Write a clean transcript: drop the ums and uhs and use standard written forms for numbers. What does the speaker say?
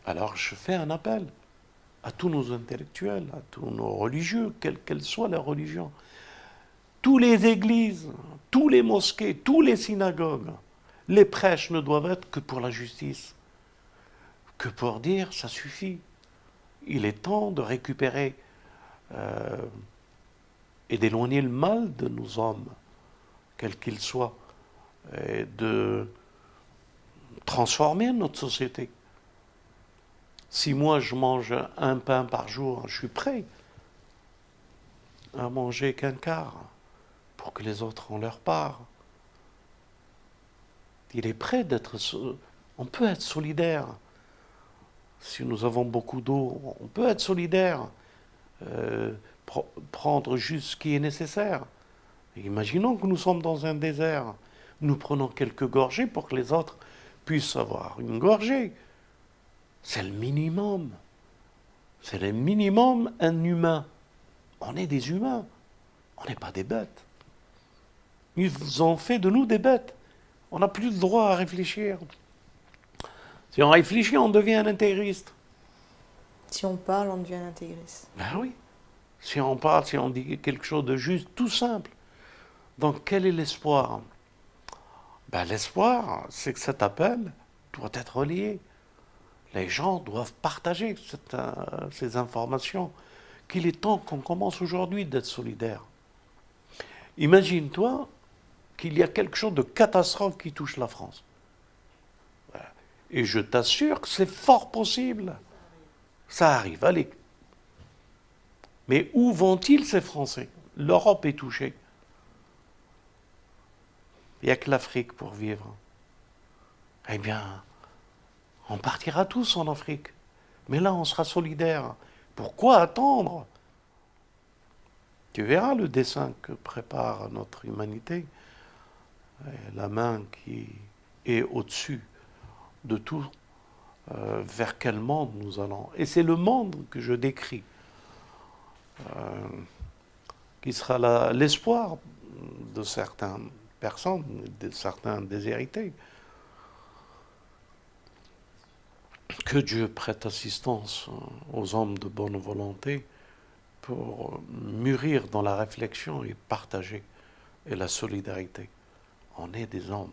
Alors je fais un appel à tous nos intellectuels, à tous nos religieux, quelle qu'elle soit leur religion, tous les églises, tous les mosquées, tous les synagogues, les prêches ne doivent être que pour la justice, que pour dire ça suffit. Il est temps de récupérer et d'éloigner le mal de nos hommes, quels qu'ils soient, et de transformer notre société. Si moi je mange un pain par jour, je suis prêt à manger qu'un quart pour que les autres en leur part. Il est prêt d'être... On peut être solidaire. Si nous avons beaucoup d'eau, on peut être solidaire. Euh, Prendre juste ce qui est nécessaire. Imaginons que nous sommes dans un désert. Nous prenons quelques gorgées pour que les autres puissent avoir une gorgée. C'est le minimum. C'est le minimum un humain. On est des humains. On n'est pas des bêtes. Ils ont fait de nous des bêtes. On n'a plus le droit à réfléchir. Si on réfléchit, on devient un intégriste. Si on parle, on devient un intégriste. Ben oui. Si on parle, si on dit quelque chose de juste, tout simple. Donc quel est l'espoir? Ben, l'espoir, c'est que cet appel doit être relié. Les gens doivent partager ces informations. Qu'il est temps qu'on commence aujourd'hui d'être solidaires. Imagine-toi qu'il y a quelque chose de catastrophe qui touche la France. Et je t'assure que c'est fort possible. Ça arrive, allez. Mais où vont-ils ces Français? L'Europe est touchée. Il n'y a que l'Afrique pour vivre. Eh bien, on partira tous en Afrique. Mais là, on sera solidaires. Pourquoi attendre? Tu verras le dessin que prépare notre humanité. La main qui est au-dessus de tout. Vers quel monde nous allons? Et c'est le monde que je décris. Qui sera l'espoir de certaines personnes, de certains déshérités. Que Dieu prête assistance aux hommes de bonne volonté pour mûrir dans la réflexion et partager et la solidarité. On est des hommes.